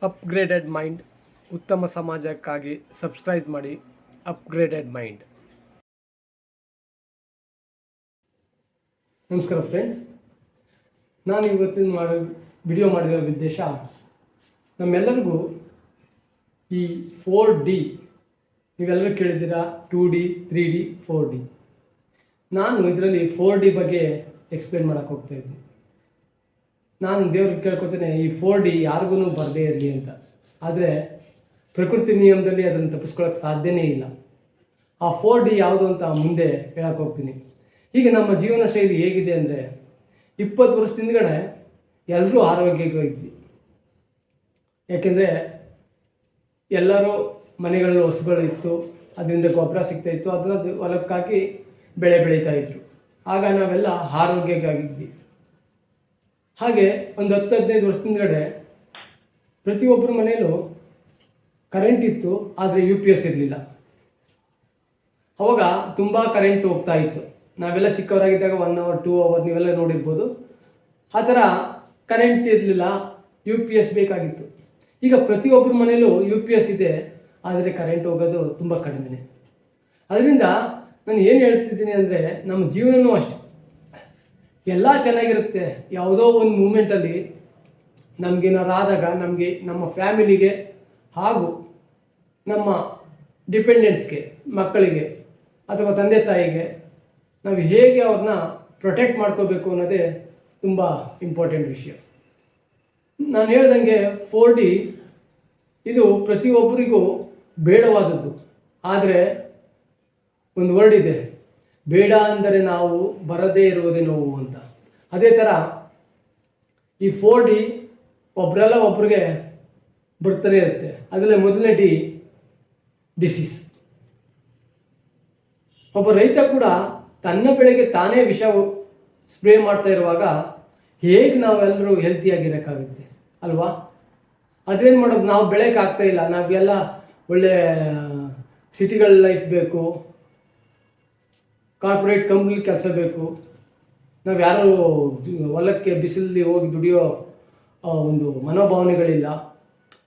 Upgraded mind ಉತ್ತಮ ಸಮಾಜಕ್ಕಾಗಿ subscribe ಮಾಡಿ. Upgraded mind. ನಮಸ್ಕಾರ ಫ್ರೆಂಡ್ಸ್, ನಾನು ಇವತ್ತಿನ ವಿಡಿಯೋ ಮಾಡಿರೋ ಉದ್ದೇಶ ನಮ್ಮೆಲ್ಲರಿಗೂ ಈ 4D ನೀವೆಲ್ಲರೂ ಕೇಳಿದ್ದೀರಾ. 2D 3D 4D. ನಾನು ಇದರಲ್ಲಿ 4D ಬಗ್ಗೆ ಎಕ್ಸ್ಪ್ಲೇನ್ ಮಾಡೋಕ್ಕೆ ಹೋಗ್ತಾ ಇದ್ದೀನಿ. ನಾನು ದೇವ್ರಿಗೆ ಕೇಳ್ಕೊತೇನೆ ಈ 4D ಯಾರಿಗೂ ಬರದೇ ಇರಲಿ ಅಂತ. ಆದರೆ ಪ್ರಕೃತಿ ನಿಯಮದಲ್ಲಿ ಅದನ್ನು ತಪ್ಪಿಸ್ಕೊಳ್ಳೋಕ್ಕೆ ಸಾಧ್ಯನೇ ಇಲ್ಲ. ಆ 4D ಯಾವುದು ಅಂತ ಮುಂದೆ ಹೇಳಕ್ಕೆ ಹೋಗ್ತೀನಿ. ಈಗ ನಮ್ಮ ಜೀವನ ಶೈಲಿ ಹೇಗಿದೆ ಅಂದರೆ 20 ವರ್ಷದ ಹಿಂದ್ಗಡೆ ಎಲ್ಲರೂ ಆರೋಗ್ಯವಾಗಿದ್ವಿ. ಯಾಕೆಂದರೆ ಎಲ್ಲರೂ ಮನೆಗಳಲ್ಲಿ ಹಸುಗಳಿತ್ತು, ಅದರಿಂದ ಗೊಬ್ಬರ ಸಿಗ್ತಾಯಿತ್ತು, ಅದನ್ನ ಹೊಲಕ್ಕಾಕಿ ಬೆಳೆ ಬೆಳೀತಾಯಿದ್ರು. ಆಗ ನಾವೆಲ್ಲ ಆರೋಗ್ಯವಾಗಿದ್ವಿ. ಹಾಗೆ ಒಂದು 10-15 ವರ್ಷದ ಹಿಂದ್ಗಡೆ ಪ್ರತಿಯೊಬ್ಬರ ಮನೆಯಲ್ಲೂ ಕರೆಂಟ್ ಇತ್ತು, ಆದರೆ UPS ಇರಲಿಲ್ಲ. ಅವಾಗ ತುಂಬ ಕರೆಂಟ್ ಹೋಗ್ತಾ ಇತ್ತು. ನಾವೆಲ್ಲ ಚಿಕ್ಕವರಾಗಿದ್ದಾಗ 1 hour 2 hour ನೀವೆಲ್ಲ ನೋಡಿರ್ಬೋದು. ಆ ಥರ ಕರೆಂಟ್ ಇರಲಿಲ್ಲ, UPS ಬೇಕಾಗಿತ್ತು. ಈಗ ಪ್ರತಿಯೊಬ್ಬರ ಮನೆಯಲ್ಲೂ UPS ಇದೆ, ಆದರೆ ಕರೆಂಟ್ ಹೋಗೋದು ತುಂಬ ಕಡಿಮೆ. ಅದರಿಂದ ನಾನು ಏನು ಹೇಳ್ತಿದ್ದೀನಿ ಅಂದರೆ ನಮ್ಮ ಜೀವನವೂ ಅಷ್ಟೆ. ಎಲ್ಲ ಚೆನ್ನಾಗಿರುತ್ತೆ. ಯಾವುದೋ ಒಂದು ಮೂಮೆಂಟಲ್ಲಿ ನಮಗೇನಾರು ಆದಾಗ ನಮಗೆ, ನಮ್ಮ ಫ್ಯಾಮಿಲಿಗೆ ಹಾಗೂ ನಮ್ಮ ಡಿಪೆಂಡೆಂಟ್ಸ್ಗೆ, ಮಕ್ಕಳಿಗೆ ಅಥವಾ ತಂದೆ ತಾಯಿಗೆ ನಾವು ಹೇಗೆ ಅವ್ರನ್ನ ಪ್ರೊಟೆಕ್ಟ್ ಮಾಡ್ಕೋಬೇಕು ಅನ್ನೋದೇ ತುಂಬ ಇಂಪಾರ್ಟೆಂಟ್ ವಿಷಯ. ನಾನು ಹೇಳ್ದಂಗೆ 4D ಇದು ಪ್ರತಿಯೊಬ್ಬರಿಗೂ ಬೇಡವಾದದ್ದು. ಆದರೆ ಒಂದು ವರ್ಡ್ ಇದೆ, ಬೇಡ ಅಂದರೆ ನಾವು ಬರದೇ ಇರುವುದೇ ನೋವು ಅಂತ. ಅದೇ ಥರ ಈ 4D ಒಬ್ಬರೆಲ್ಲ ಒಬ್ರಿಗೆ ಬರ್ತಾನೆ ಇರುತ್ತೆ. ಅದರಲ್ಲಿ ಮೊದಲನೇ D ಡಿಸೀಸ್. ಒಬ್ಬ ರೈತ ಕೂಡ ತನ್ನ ಬೆಳೆಗೆ ತಾನೇ ವಿಷ ಸ್ಪ್ರೇ ಮಾಡ್ತಾ ಇರುವಾಗ ಹೇಗೆ ನಾವೆಲ್ಲರೂ ಹೆಲ್ತಿಯಾಗಿರೋಕ್ಕಾಗುತ್ತೆ ಅಲ್ವಾ? ಅದೇನು ಮಾಡೋದು, ನಾವು ಬೆಳೆಯೋಕೆ ಆಗ್ತಾ ಇಲ್ಲ. ನಾವೆಲ್ಲ ಒಳ್ಳೆ ಸಿಟಿಗಳ ಲೈಫ್ ಬೇಕು, ಕಾರ್ಪೊರೇಟ್ ಕಂಪ್ನಿಲಿ ಕೆಲಸ ಬೇಕು. ನಾವು ಯಾರು ಹೊಲಕ್ಕೆ ಬಿಸಿಲಲ್ಲಿ ಹೋಗಿ ದುಡಿಯೋ ಒಂದು ಮನೋಭಾವನೆಗಳಿಲ್ಲ.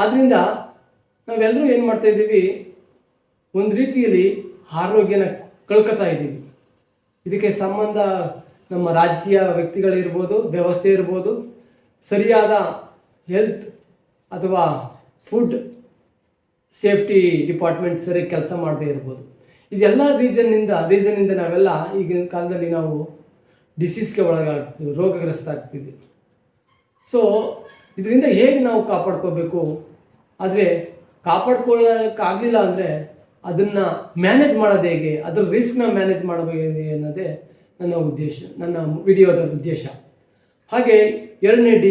ಆದ್ದರಿಂದ ನಾವೆಲ್ಲರೂ ಏನು ಮಾಡ್ತಾಯಿದ್ದೀವಿ, ಒಂದು ರೀತಿಯಲ್ಲಿ ಆರೋಗ್ಯನ ಕಳ್ಕೊತಾ ಇದ್ದೀವಿ. ಇದಕ್ಕೆ ಸಂಬಂಧ ನಮ್ಮ ರಾಜಕೀಯ ವ್ಯಕ್ತಿಗಳಿರ್ಬೋದು, ವ್ಯವಸ್ಥೆ ಇರ್ಬೋದು, ಸರಿಯಾದ ಹೆಲ್ತ್ ಅಥವಾ ಫುಡ್ ಸೇಫ್ಟಿ ಡಿಪಾರ್ಟ್ಮೆಂಟ್ ಸರಿಯಾಗಿ ಕೆಲಸ ಮಾಡದೇ ಇರ್ಬೋದು. ಇದೆಲ್ಲ ರೀಸನ್ನಿಂದ ನಾವೆಲ್ಲ ಈಗಿನ ಕಾಲದಲ್ಲಿ ನಾವು ಡಿಸೀಸ್ಗೆ ಒಳಗಾಗ್ತೀವಿ, ರೋಗಗ್ರಸ್ತ ಆಗ್ತಿದ್ವಿ. ಸೊ ಇದರಿಂದ ಹೇಗೆ ನಾವು ಕಾಪಾಡ್ಕೋಬೇಕು, ಆದರೆ ಕಾಪಾಡ್ಕೊಳ್ಳೋಕ್ಕಾಗಲಿಲ್ಲ ಅಂದರೆ ಅದನ್ನು ಮ್ಯಾನೇಜ್ ಮಾಡೋದು ಹೇಗೆ, ಅದರ ರಿಸ್ಕ್ನ ಮ್ಯಾನೇಜ್ ಮಾಡಬೇಕು ಅನ್ನೋದೇ ನನ್ನ ಉದ್ದೇಶ, ನನ್ನ ವಿಡಿಯೋದ ಉದ್ದೇಶ. ಹಾಗೆ 2ನೇ D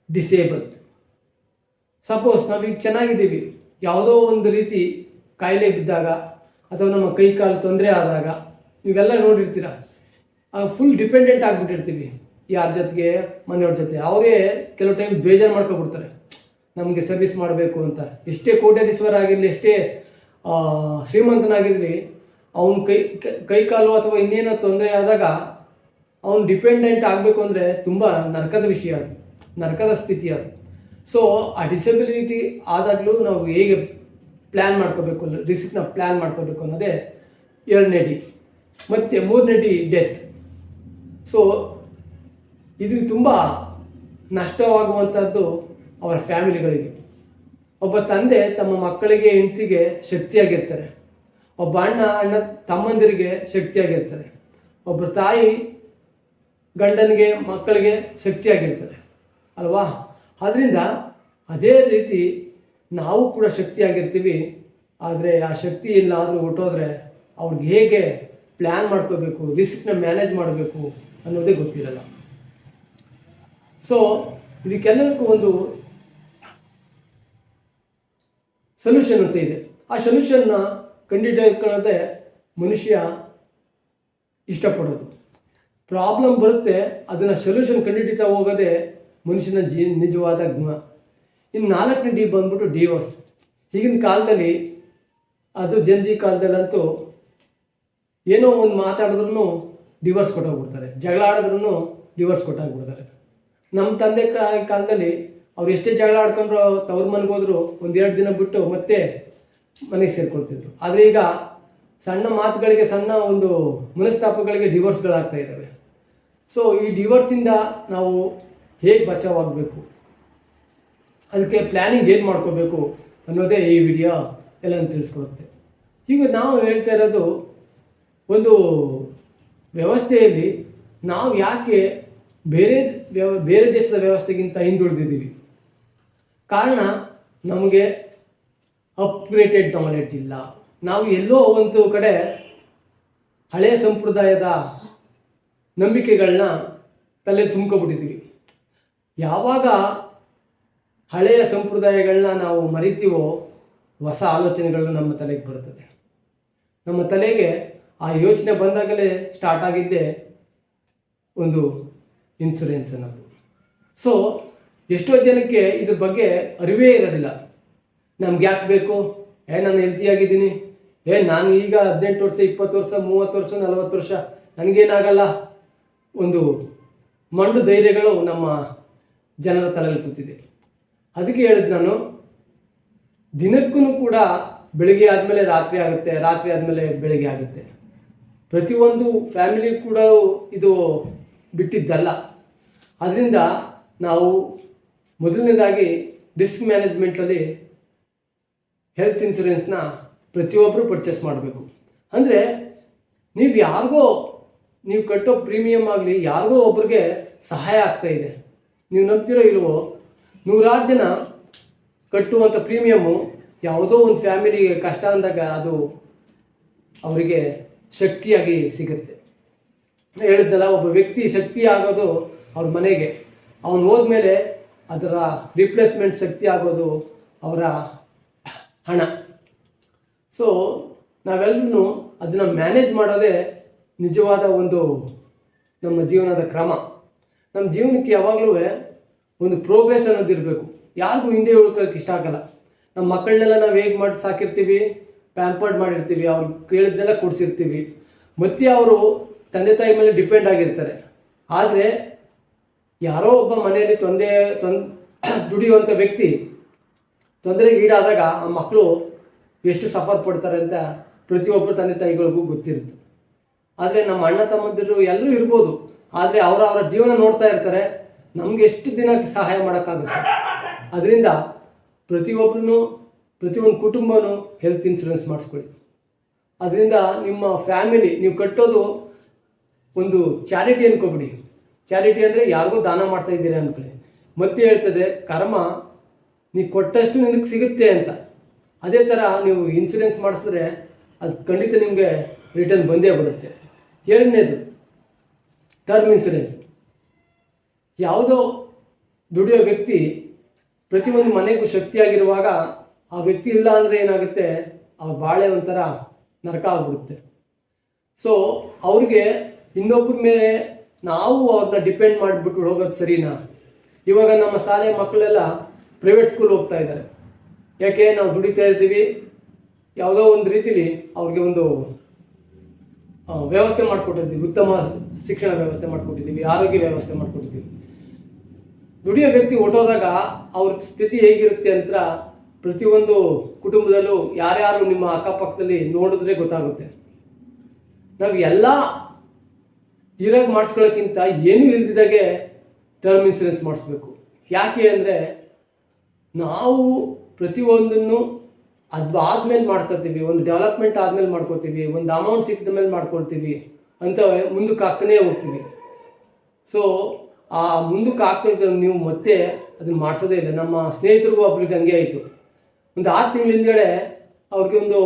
ಡಿಸೇಬಲ್. ಸಪೋಸ್ ನಾವೀಗ ಚೆನ್ನಾಗಿದ್ದೀವಿ, ಯಾವುದೋ ಒಂದು ರೀತಿ ಕಾಯಿಲೆ ಬಿದ್ದಾಗ ಅಥವಾ ನಮ್ಮ ಕೈ ಕಾಲು ತೊಂದರೆ ಆದಾಗ ನೀವೆಲ್ಲ ನೋಡಿರ್ತೀರ, ಫುಲ್ ಡಿಪೆಂಡೆಂಟ್ ಆಗಿಬಿಟ್ಟಿರ್ತೀವಿ ಯಾರ ಜೊತೆಗೆ, ಮನೆಯವ್ರ ಜೊತೆ. ಅವರೇ ಕೆಲವು ಟೈಮ್ ಬೇಜಾರು ಮಾಡ್ಕೊಬಿಡ್ತಾರೆ ನಮಗೆ ಸರ್ವಿಸ್ ಮಾಡಬೇಕು ಅಂತ. ಎಷ್ಟೇ ಕೋಟ್ಯಾಧೀಶ್ವರ ಆಗಿರಲಿ, ಎಷ್ಟೇ ಶ್ರೀಮಂತನಾಗಿರಲಿ, ಅವನ ಕೈ ಕಾಲು ಅಥವಾ ಇನ್ನೇನೋ ತೊಂದರೆ ಆದಾಗ ಅವನು ಡಿಪೆಂಡೆಂಟ್ ಆಗಬೇಕು ಅಂದರೆ ತುಂಬ ನರಕದ ವಿಷಯ ಅದು, ನರಕದ ಸ್ಥಿತಿ ಅದು. ಸೊ ಆ ಡಿಸಬಿಲಿಟಿ ಆದಾಗಲೂ ನಾವು ಹೇಗೆ ಪ್ಲ್ಯಾನ್ ಮಾಡ್ಕೋಬೇಕು, ರಿಸ್ಕ್ನ ಪ್ಲ್ಯಾನ್ ಮಾಡ್ಕೋಬೇಕು ಅನ್ನೋದೇ 2ನೇ D. ಮತ್ತು 3ನೇ D ಡೆತ್. ಸೊ ಇದು ತುಂಬ ನಷ್ಟವಾಗುವಂಥದ್ದು ಅವರ ಫ್ಯಾಮಿಲಿಗಳಿಗೆ. ಒಬ್ಬ ತಂದೆ ತಮ್ಮ ಮಕ್ಕಳಿಗೆ, ಹೆಂಡತಿಗೆ ಶಕ್ತಿಯಾಗಿರ್ತಾರೆ. ಒಬ್ಬ ಅಣ್ಣ ತಮ್ಮಂದಿರಿಗೆ ಶಕ್ತಿಯಾಗಿರ್ತಾರೆ. ಒಬ್ಬ ತಾಯಿ ಗಂಡನಿಗೆ, ಮಕ್ಕಳಿಗೆ ಶಕ್ತಿಯಾಗಿರ್ತಾರೆ ಅಲ್ವಾ? ಆದ್ದರಿಂದ ಅದೇ ರೀತಿ ನಾವು ಕೂಡ ಶಕ್ತಿಯಾಗಿರ್ತೀವಿ. ಆದರೆ ಆ ಶಕ್ತಿ ಎಲ್ಲಾದರೂ ಹೊಟ್ಟೋದ್ರೆ ಅವ್ರಿಗೆ ಹೇಗೆ ಪ್ಲ್ಯಾನ್ ಮಾಡ್ಕೋಬೇಕು, ರಿಸ್ಕ್ನ ಮ್ಯಾನೇಜ್ ಮಾಡಬೇಕು ಅನ್ನೋದೇ ಗೊತ್ತಿರಲ್ಲ. ಸೊ ಇದಕ್ಕೆಲ್ಲರಿಗೂ ಒಂದು ಸೊಲ್ಯೂಷನ್ ಅಂತ ಇದೆ. ಆ ಸೊಲ್ಯೂಷನ್ನ ಕಂಡುಹಿಡಿಯೋದೇ ಮನುಷ್ಯ ಇಷ್ಟಪಡೋದು. ಪ್ರಾಬ್ಲಮ್ ಬರುತ್ತೆ, ಅದನ್ನು ಸೊಲ್ಯೂಷನ್ ಕಂಡುಹಿಡಿತಾ ಹೋಗೋದೇ ಮನುಷ್ಯನ ನಿಜವಾದ ಗುಣ. ಇನ್ನು 4ನೇ D ಬಂದ್ಬಿಟ್ಟು ಡಿವೋರ್ಸ್. ಈಗಿನ ಕಾಲದಲ್ಲಿ, ಅದು ಜಂಜಿ ಕಾಲದಲ್ಲಂತೂ ಏನೋ ಒಂದು ಮಾತಾಡಿದ್ರೂ ಡಿವೋರ್ಸ್ ಕೊಟ್ಟೋಗ್ಬಿಡ್ತಾರೆ, ಜಗಳ ಆಡಿದ್ರೂ ಡಿವೋರ್ಸ್ ಕೊಟ್ಟಾಗ್ಬಿಡ್ತಾರೆ. ನಮ್ಮ ತಂದೆ ಕಾಲದಲ್ಲಿ ಅವ್ರು ಎಷ್ಟೇ ಜಗಳ ಆಡ್ಕೊಂಡ್ರು ತವ್ರ ಮನೆಗೆ ಹೋದ್ರು ಒಂದೆರಡು ದಿನ ಬಿಟ್ಟು ಮತ್ತೆ ಮನೆಗೆ ಸೇರ್ಕೊಳ್ತಿದ್ರು. ಆದರೆ ಈಗ ಸಣ್ಣ ಮಾತುಗಳಿಗೆ, ಸಣ್ಣ ಒಂದು ಮನಸ್ತಾಪಗಳಿಗೆ ಡಿವೋರ್ಸ್ಗಳಾಗ್ತಾ ಇದ್ದಾವೆ. ಸೊ ಈ ಡಿವೋರ್ಸಿಂದ ನಾವು ಹೇಗೆ ಬಚಾವಾಗಬೇಕು, ಅದಕ್ಕೆ ಪ್ಲ್ಯಾನಿಂಗ್ ಏನು ಮಾಡ್ಕೋಬೇಕು ಅನ್ನೋದೇ ಈ ವಿಡಿಯೋ ಎಲ್ಲ ತಿಳಿಸ್ಕೊಡುತ್ತೆ. ಈಗ ನಾವು ಹೇಳ್ತಾ ಇರೋದು ಒಂದು ವ್ಯವಸ್ಥೆಯಲ್ಲಿ ನಾವು ಯಾಕೆ ಬೇರೆ ದೇಶದ ವ್ಯವಸ್ಥೆಗಿಂತ ಹಿಂದುಳಿದಿದ್ದೀವಿ. ಕಾರಣ ನಮಗೆ ಅಪ್ಗ್ರೇಡೆಡ್ ನಾಲೆಡ್ಜ್ ಇಲ್ಲ. ನಾವು ಎಲ್ಲೋ ಒಂದು ಕಡೆ ಹಳೆಯ ಸಂಪ್ರದಾಯದ ನಂಬಿಕೆಗಳನ್ನ ತಲೆ ತುಂಬ್ಕೊಬಿಟ್ಟಿದ್ದೀವಿ. ಯಾವಾಗ ಹಳೆಯ ಸಂಪ್ರದಾಯಗಳನ್ನ ನಾವು ಮರಿತೀವೋ ಹೊಸ ಆಲೋಚನೆಗಳು ನಮ್ಮ ತಲೆಗೆ ಬರುತ್ತದೆ. ನಮ್ಮ ತಲೆಗೆ ಆ ಯೋಚನೆ ಬಂದಾಗಲೇ ಸ್ಟಾರ್ಟ್ ಆಗಿದ್ದೆ ಒಂದು ಇನ್ಸುರೆನ್ಸ್ ಅನ್ನೋದು. ಸೊ ಎಷ್ಟೋ ಜನಕ್ಕೆ ಇದ್ರ ಬಗ್ಗೆ ಅರಿವೇ ಇರೋದಿಲ್ಲ. ನಮ್ಗೆ ಯಾಕೆ ಬೇಕು, ನಾನು ಹೆಲ್ತಿಯಾಗಿದ್ದೀನಿ, ನಾನು ಈಗ 18 ವರ್ಷ 20 ವರ್ಷ 30 ವರ್ಷ 40 ವರ್ಷ ನನಗೇನಾಗಲ್ಲ, ಒಂದು ಮಂಡು ಧೈರ್ಯಗಳು ನಮ್ಮ ಜನರ ತಲೆಯಲ್ಲಿ ಕೂತಿದೆ. ಅದಕ್ಕೆ ಹೇಳಿದ್ ನಾನು, ದಿನಕ್ಕೂ ಕೂಡ ಬೆಳಿಗ್ಗೆ ಆದಮೇಲೆ ರಾತ್ರಿ ಆಗುತ್ತೆ, ರಾತ್ರಿ ಆದಮೇಲೆ ಬೆಳಿಗ್ಗೆ ಆಗುತ್ತೆ. ಪ್ರತಿಯೊಂದು ಫ್ಯಾಮಿಲಿ ಕೂಡ ಇದು ಬಿಟ್ಟಿದ್ದಲ್ಲ. ಅದರಿಂದ ನಾವು ಮೊದಲನೇದಾಗಿ ರಿಸ್ಕ್ ಮ್ಯಾನೇಜ್ಮೆಂಟಲ್ಲಿ ಹೆಲ್ತ್ ಇನ್ಶೂರೆನ್ಸ್ನ ಪ್ರತಿಯೊಬ್ಬರು ಪರ್ಚೇಸ್ ಮಾಡಬೇಕು. ಅಂದರೆ ನೀವು ಕಟ್ಟೋ ಪ್ರೀಮಿಯಮ್ ಆಗಲಿ ಯಾರಿಗೋ ಒಬ್ರಿಗೆ ಸಹಾಯ ಆಗ್ತಾ ಇದೆ. ನೀವು ನಂಬ್ತಿರೋ ಇಲ್ವೋ, 100 ಜನ ಕಟ್ಟುವಂಥ ಪ್ರೀಮಿಯಮ್ಮು ಯಾವುದೋ ಒಂದು ಫ್ಯಾಮಿಲಿಗೆ ಕಷ್ಟ ಅಂದಾಗ ಅದು ಅವರಿಗೆ ಶಕ್ತಿಯಾಗಿ ಸಿಗುತ್ತೆ. ಹೇಳಿದ್ದಲ್ಲ, ಒಬ್ಬ ವ್ಯಕ್ತಿ ಶಕ್ತಿ ಆಗೋದು ಅವ್ರ ಮನೆಗೆ, ಅವನು ಹೋದ್ಮೇಲೆ ಅದರ ರಿಪ್ಲೇಸ್ಮೆಂಟ್ ಶಕ್ತಿ ಆಗೋದು ಅವರ ಹಣ. ಸೊ ನಾವೆಲ್ಲರೂ ಅದನ್ನು ಮ್ಯಾನೇಜ್ ಮಾಡೋದೇ ನಿಜವಾದ ಒಂದು ನಮ್ಮ ಜೀವನದ ಕ್ರಮ. ನಮ್ಮ ಜೀವನಕ್ಕೆ ಯಾವಾಗಲೂ ಒಂದು ಪ್ರೋಗ್ರೆಸ್ ಅನ್ನೋದಿರಬೇಕು. ಯಾರಿಗೂ ಹಿಂದೆ ಉಳ್ಕೊಳ್ಳೋಕೆ ಇಷ್ಟ ಆಗಲ್ಲ. ನಮ್ಮ ಮಕ್ಕಳನ್ನೆಲ್ಲ ನಾವು ಹೇಗೆ ಮಾಡಿ ಸಾಕಿರ್ತೀವಿ, ಪ್ಯಾಂಪರ್ಡ್ ಮಾಡಿರ್ತೀವಿ, ಅವ್ರು ಕೇಳಿದ್ದೆಲ್ಲ ಕೊಡಿಸಿರ್ತೀವಿ. ಮತ್ತೆ ಅವರು ತಂದೆ ತಾಯಿ ಮೇಲೆ ಡಿಪೆಂಡ್ ಆಗಿರ್ತಾರೆ. ಆದರೆ ಯಾರೋ ಒಬ್ಬ ಮನೆಯಲ್ಲಿ ದುಡಿಯುವಂಥ ವ್ಯಕ್ತಿ ತೊಂದರೆಗೆ ಈಡಾದಾಗ ಆ ಮಕ್ಕಳು ಎಷ್ಟು ಸಫರ್ ಪಡ್ತಾರೆ ಅಂತ ಪ್ರತಿಯೊಬ್ಬರು ತಂದೆ ತಾಯಿಗಳಿಗೂ ಗೊತ್ತಿರುತ್ತೆ. ಆದರೆ ನಮ್ಮ ಅಣ್ಣ ತಮ್ಮಂದಿರು ಎಲ್ಲರೂ ಇರ್ಬೋದು, ಆದರೆ ಅವರ ಜೀವನ ನೋಡ್ತಾ ಇರ್ತಾರೆ. ನಮ್ಗೆ ಎಷ್ಟು ದಿನ ಸಹಾಯ ಮಾಡೋಕ್ಕಾಗುತ್ತೆ. ಅದರಿಂದ ಪ್ರತಿಯೊಂದು ಕುಟುಂಬನೂ ಹೆಲ್ತ್ ಇನ್ಶೂರೆನ್ಸ್ ಮಾಡಿಸ್ಕೊಳ್ಳಿ. ಅದರಿಂದ ನಿಮ್ಮ ಫ್ಯಾಮಿಲಿ, ನೀವು ಕಟ್ಟೋದು ಒಂದು ಚಾರಿಟಿ ಅನ್ಕೋಬಿಡಿ. ಚಾರಿಟಿ ಅಂದರೆ ಯಾರಿಗೂ ದಾನ ಮಾಡ್ತಾ ಇದ್ದೀರಾ ಅನ್ಕೊಳ್ಳಿ. ಮತ್ತೆ ಹೇಳ್ತದೆ, ಕರ್ಮ ನೀವು ಕೊಟ್ಟಷ್ಟು ನಿನಗೆ ಸಿಗುತ್ತೆ ಅಂತ. ಅದೇ ಥರ ನೀವು ಇನ್ಶೂರೆನ್ಸ್ ಮಾಡಿಸಿದ್ರೆ ಅದು ಖಂಡಿತ ನಿಮಗೆ ರಿಟರ್ನ್ ಬಂದೇ ಬರುತ್ತೆ. ಎರಡನೇದು ಟರ್ಮ್ ಇನ್ಶೂರೆನ್ಸ್. ಯಾವುದೋ ದುಡಿಯೋ ವ್ಯಕ್ತಿ ಪ್ರತಿಯೊಂದು ಮನೆಗೂ ಶಕ್ತಿಯಾಗಿರುವಾಗ ಆ ವ್ಯಕ್ತಿ ಇಲ್ಲ ಅಂದರೆ ಏನಾಗುತ್ತೆ, ಅವ್ರ ಬಾಳೆ ಒಂಥರ ನರಕ ಆಗ್ಬಿಡುತ್ತೆ. ಸೊ ಅವ್ರಿಗೆ ಇನ್ನೊಬ್ಬರ ಮೇಲೆ ನಾವು ಅವ್ರನ್ನ ಡಿಪೆಂಡ್ ಮಾಡಿಬಿಟ್ಟು ಹೋಗೋದು ಸರಿನಾ? ಇವಾಗ ನಮ್ಮ ಶಾಲೆ ಮಕ್ಕಳೆಲ್ಲ ಪ್ರೈವೇಟ್ ಸ್ಕೂಲ್ ಹೋಗ್ತಾ ಇದ್ದಾರೆ. ಯಾಕೆ? ನಾವು ದುಡಿತಾ ಇರ್ತೀವಿ, ಯಾವುದೋ ಒಂದು ರೀತಿಲಿ ಅವ್ರಿಗೆ ಒಂದು ವ್ಯವಸ್ಥೆ ಮಾಡಿಕೊಟ್ಟಿದ್ದೀವಿ, ಉತ್ತಮ ಶಿಕ್ಷಣ ವ್ಯವಸ್ಥೆ ಮಾಡಿಕೊಟ್ಟಿದ್ದೀವಿ, ಆರೋಗ್ಯ ವ್ಯವಸ್ಥೆ ಮಾಡಿಕೊಟ್ಟಿದ್ದೀವಿ. ದುಡಿಯೋ ವ್ಯಕ್ತಿ ಹೊಟ್ಟೋದಾಗ ಅವ್ರ ಸ್ಥಿತಿ ಹೇಗಿರುತ್ತೆ ಅಂತ ಪ್ರತಿಯೊಂದು ಕುಟುಂಬದಲ್ಲೂ ಯಾರ್ಯಾರು ನಿಮ್ಮ ಅಕ್ಕಪಕ್ಕದಲ್ಲಿ ನೋಡಿದ್ರೆ ಗೊತ್ತಾಗುತ್ತೆ. ನಾವು ಎಲ್ಲ ಇರಾಗಿ ಮಾಡಿಸ್ಕೊಳ್ಳೋಕ್ಕಿಂತ ಏನೂ ಇಲ್ದಿದ್ದಾಗೆ ಟರ್ಮ್ ಇನ್ಶೂರೆನ್ಸ್ ಮಾಡಿಸ್ಬೇಕು. ಯಾಕೆ ಅಂದರೆ ನಾವು ಪ್ರತಿಯೊಂದನ್ನು ಆದಮೇಲೆ ಮಾಡ್ಕೊತೀವಿ, ಒಂದು ಡೆವಲಪ್ಮೆಂಟ್ ಆದಮೇಲೆ ಮಾಡ್ಕೊತೀವಿ, ಒಂದು ಅಮೌಂಟ್ ಸಿಕ್ಕಿದ ಮೇಲೆ ಮಾಡ್ಕೊಳ್ತೀವಿ ಅಂತ ಮುಂದಕ್ಕೆ ಹಾಕ್ತಾನೇ ಹೋಗ್ತೀವಿ. ಸೊ ಆ ಮುಂದಕ್ಕೆ ಹಾಕ್ತಾ ನೀವು ಮತ್ತೆ ಅದನ್ನು ಮಾಡಿಸೋದೇ ಇಲ್ಲ. ನಮ್ಮ ಸ್ನೇಹಿತರಿಗೂ ಒಬ್ರಿಗೆ ಹಂಗೆ ಆಯಿತು. ಒಂದು 6 ತಿಂಗಳ ಹಿಂದ್ಗಡೆ ಅವ್ರಿಗೆ ಒಂದು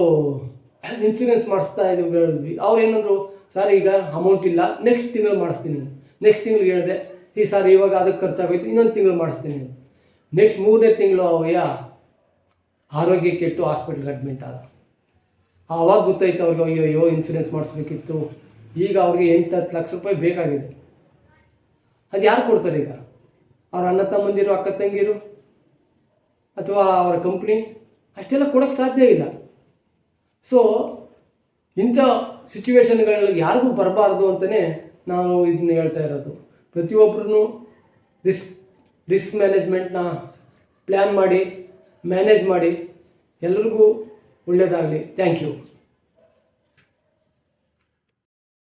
ಇನ್ಶೂರೆನ್ಸ್ ಮಾಡಿಸ್ತಾ ಹೇಳಿದ್ವಿ. ಅವ್ರು ಏನಂದ್ರು, ಸರ್ ಈಗ ಅಮೌಂಟ್ ಇಲ್ಲ, ನೆಕ್ಸ್ಟ್ ತಿಂಗಳು ಮಾಡಿಸ್ತೀನಿ. ನೆಕ್ಸ್ಟ್ ತಿಂಗ್ಳಿಗೆ ಹೇಳಿದೆ, ಈ ಸರ್ ಇವಾಗ ಅದಕ್ಕೆ ಖರ್ಚಾಗೋಯ್ತು, ಇನ್ನೊಂದು ತಿಂಗಳು ಮಾಡಿಸ್ತೀನಿ. ನೆಕ್ಸ್ಟ್ 3ನೇ ತಿಂಗಳು ಅವಯ್ಯ ಆರೋಗ್ಯ ಕೆಟ್ಟು ಹಾಸ್ಪಿಟ್ಲ್ಗೆ ಅಡ್ಮಿಟ್ ಆದ. ಆವಾಗ ಗೊತ್ತಾಯ್ತು ಅವ್ರಿಗೆ, ಅಯ್ಯೋ ಇನ್ಶೂರೆನ್ಸ್ ಮಾಡಿಸ್ಬೇಕಿತ್ತು. ಈಗ ಅವ್ರಿಗೆ 8-10 ಲಕ್ಷ ರೂಪಾಯಿ ಬೇಕಾಗಿದೆ. ಅದು ಯಾರು ಕೊಡ್ತಾರೆ ಈಗ? ಅವ್ರ ಅಣ್ಣ ತಮ್ಮಂದಿರು, ಅಕ್ಕ ತಂಗಿರು, ಅಥವಾ ಅವರ ಕಂಪ್ನಿ ಅಷ್ಟೆಲ್ಲ ಕೊಡೋಕ್ಕೆ ಸಾಧ್ಯ ಇಲ್ಲ. ಸೊ ಇಂಥ ಸಿಚುವೇಶನ್ಗಳಲ್ಲಿ ಯಾರಿಗೂ ಬರಬಾರ್ದು ಅಂತಲೇ ನಾವು ಇದನ್ನ ಹೇಳ್ತಾ ಇರೋದು. ಪ್ರತಿಯೊಬ್ಬರೂ ರಿಸ್ಕ್ ಮ್ಯಾನೇಜ್ಮೆಂಟ್ನ ಪ್ಲ್ಯಾನ್ ಮಾಡಿ ಮ್ಯಾನೇಜ್ ಮಾಡಿ. ಎಲ್ಲರಿಗೂ ಒಳ್ಳೆಯದಾಗಲಿ. Thank you.